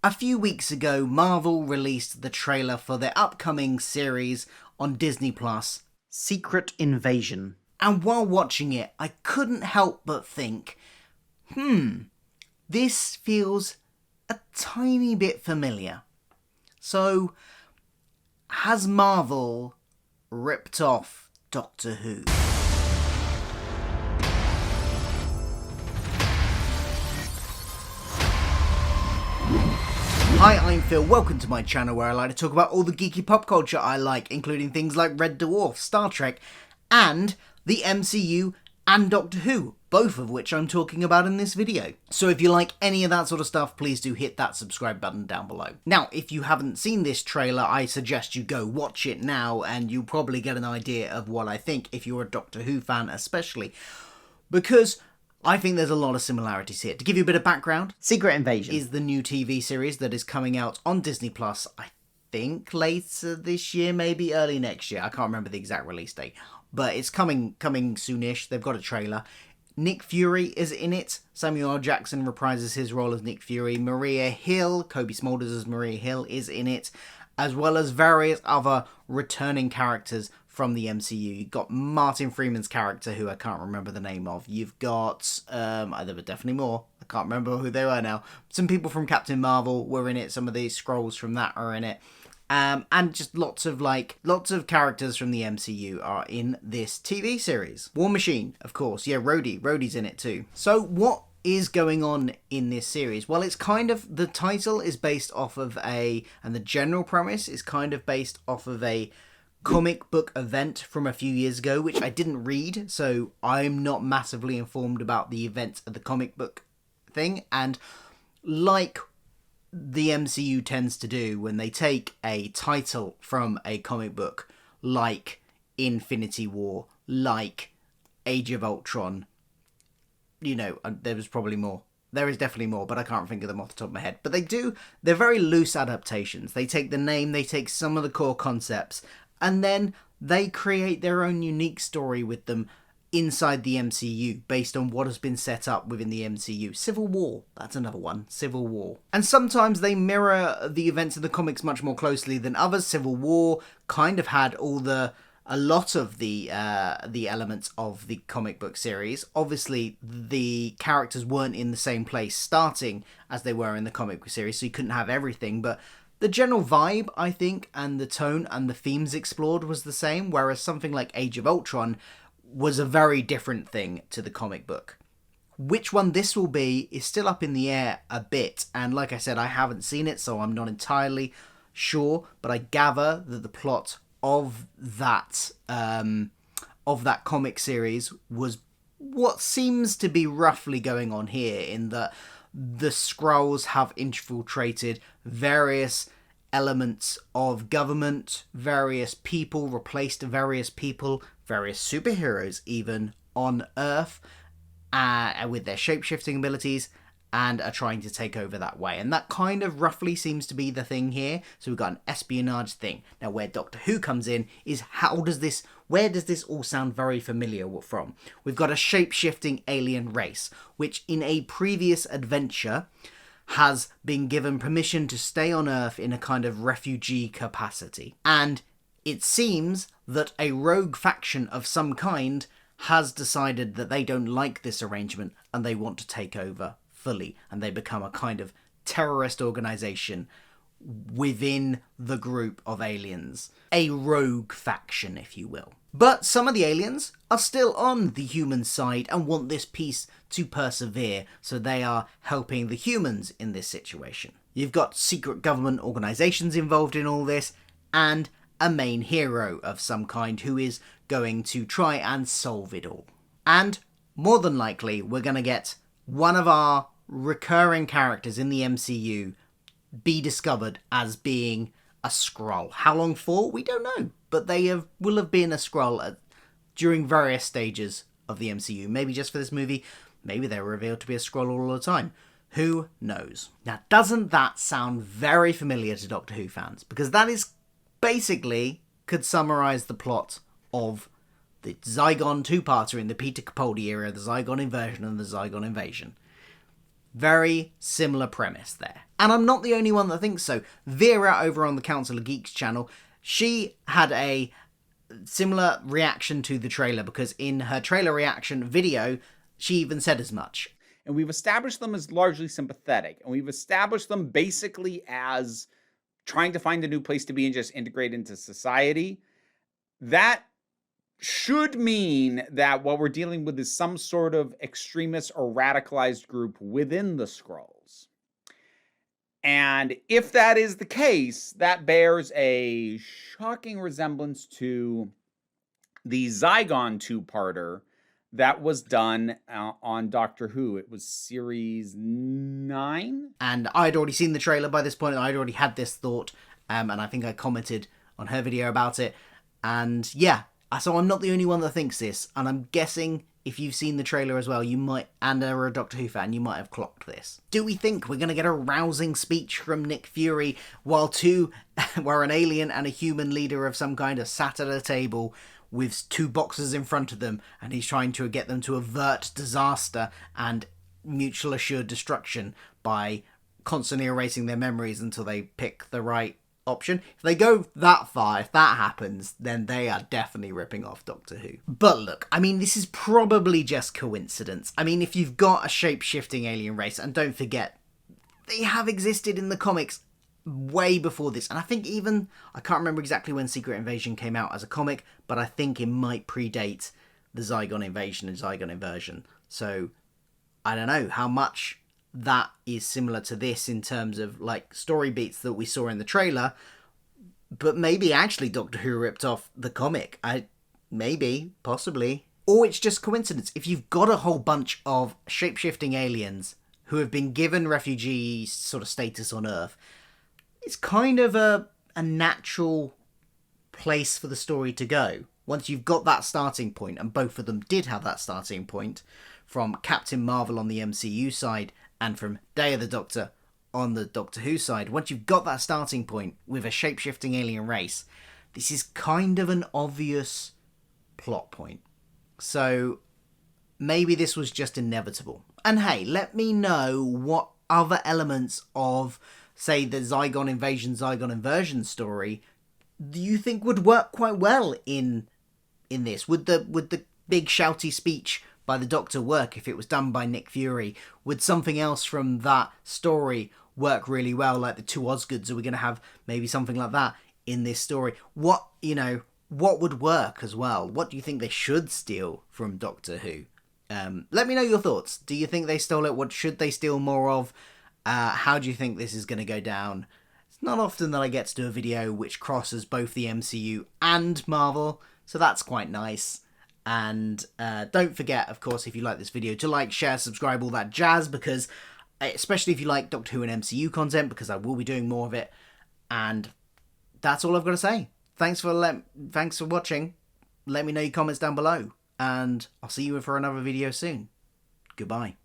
A few weeks ago, Marvel released the trailer for their upcoming series on Disney Plus, Secret Invasion. And while watching it, I couldn't help but think, this feels a tiny bit familiar. So, has Marvel ripped off Doctor Who? Hi, I'm Phil, welcome to my channel where I like to talk about all the geeky pop culture I like, including things like Red Dwarf, Star Trek, and the MCU and Doctor Who, both of which I'm talking about in this video. So if you like any of that sort of stuff, please do hit that subscribe button down below. Now, if you haven't seen this trailer, I suggest you go watch it now, and you'll probably get an idea of what I think, if you're a Doctor Who fan especially, because I think there's a lot of similarities here. To give you a bit of background, Secret Invasion is the new TV series that is coming out on Disney Plus, I think later this year, maybe early next year. I can't remember the exact release date, but it's coming soonish. They've got a trailer. Nick Fury is in it. Samuel L. Jackson reprises his role as Nick Fury. Maria Hill, Kobe Smulders as Maria Hill, is in it, as well as various other returning characters from the MCU. You've got Martin Freeman's character, who I can't remember the name of. You've got, there were definitely more. I can't remember who they were now. Some people from Captain Marvel were in it. Some of the Skrulls from that are in it. And just lots of characters from the MCU are in this TV series. War Machine, of course. Yeah, Rhodey's in it too. So what is going on in this series? Well, it's kind of, the title is based off of and the general premise is kind of based off of a comic book event from a few years ago, which I didn't read, so I'm not massively informed about the events of the comic book thing. And like the MCU tends to do when they take a title from a comic book, like Infinity War, like Age of Ultron, there was probably more. There is definitely more, but I can't think of them off the top of my head. But they're very loose adaptations. They take the name, they take some of the core concepts, and then they create their own unique story with them inside the MCU, based on what has been set up within the MCU. Civil War, that's another one. Civil War. And sometimes they mirror the events of the comics much more closely than others. Civil War kind of had a lot of the elements of the comic book series. Obviously, the characters weren't in the same place starting as they were in the comic book series, so you couldn't have everything, but the general vibe, I think, and the tone and the themes explored was the same, whereas something like Age of Ultron was a very different thing to the comic book. Which one this will be is still up in the air a bit, and like I said, I haven't seen it, so I'm not entirely sure, but I gather that the plot of that comic series was what seems to be roughly going on here, in that the Skrulls have infiltrated various elements of government, various people, replaced various people, various superheroes even, on Earth, with their shape-shifting abilities, and are trying to take over that way. And that kind of roughly seems to be the thing here. So we've got an espionage thing. Now, where Doctor Who comes in is, where does this all sound very familiar from? We've got a shape-shifting alien race, which in a previous adventure has been given permission to stay on Earth in a kind of refugee capacity. And it seems that a rogue faction of some kind has decided that they don't like this arrangement and they want to take over fully, and they become a kind of terrorist organization within the group of aliens. A rogue faction, if you will. But some of the aliens are still on the human side and want this peace to persevere, so they are helping the humans in this situation. You've got secret government organizations involved in all this, and a main hero of some kind who is going to try and solve it all. And more than likely, we're going to get one of our recurring characters in the MCU be discovered as being a Skrull. How long for? We don't know. But they will have been a Skrull during various stages of the MCU. Maybe just for this movie. Maybe they were revealed to be a Skrull all the time. Who knows? Now, doesn't that sound very familiar to Doctor Who fans? Because that is basically could summarise the plot of the Zygon two-parter in the Peter Capaldi era, the Zygon inversion and the Zygon invasion. Very similar premise there. And I'm not the only one that thinks so. Vera over on the Council of Geeks channel, she had a similar reaction to the trailer, because in her trailer reaction video, she even said as much. And we've established them as largely sympathetic, and we've established them basically as trying to find a new place to be and just integrate into society. That should mean that what we're dealing with is some sort of extremist or radicalized group within the Skrulls. And if that is the case, that bears a shocking resemblance to the Zygon two-parter that was done on Doctor Who. It was series 9. And I'd already seen the trailer by this point. I'd already had this thought. And I think I commented on her video about it. And yeah, so I'm not the only one that thinks this. And I'm guessing if you've seen the trailer as well, you might, and are a Doctor Who fan, you might have clocked this. Do we think we're going to get a rousing speech from Nick Fury while an alien and a human leader of some kind are sat at a table with 2 boxes in front of them, and he's trying to get them to avert disaster and mutual assured destruction by constantly erasing their memories until they pick the right option? If they go that far, if that happens, then they are definitely ripping off Doctor Who. But look, I mean, this is probably just coincidence. I mean, if you've got a shape-shifting alien race, and don't forget, they have existed in the comics way before this, and I think even, I can't remember exactly when Secret Invasion came out as a comic, but I think it might predate the Zygon Invasion and Zygon Inversion. So I don't know how much that is similar to this in terms of like story beats that we saw in the trailer, but maybe actually Doctor Who ripped off the comic. Maybe, possibly. Or it's just coincidence. If you've got a whole bunch of shape-shifting aliens who have been given refugee sort of status on Earth, it's kind of a natural place for the story to go. Once you've got that starting point, and both of them did have that starting point, from Captain Marvel on the MCU side and from Day of the Doctor on the Doctor Who side, once you've got that starting point with a shape-shifting alien race, this is kind of an obvious plot point. So maybe this was just inevitable. And hey, let me know what other elements of, say, the Zygon Invasion, Zygon Inversion story do you think would work quite well in this? Would the big shouty speech by the Doctor work if it was done by Nick Fury? Would something else from that story work really well, like the 2 Osgoods? Are we going to have maybe something like that in this story? What would work as well? What do you think they should steal from Doctor Who? Let me know your thoughts. Do you think they stole it? What should they steal more of? How do you think this is going to go down? It's not often that I get to do a video which crosses both the MCU and Marvel, so that's quite nice. And don't forget, of course, if you like this video, to like, share, subscribe, all that jazz, because especially if you like Doctor Who and MCU content, because I will be doing more of it. And that's all I've got to say. Thanks for watching. Let me know your comments down below, and I'll see you for another video soon. Goodbye.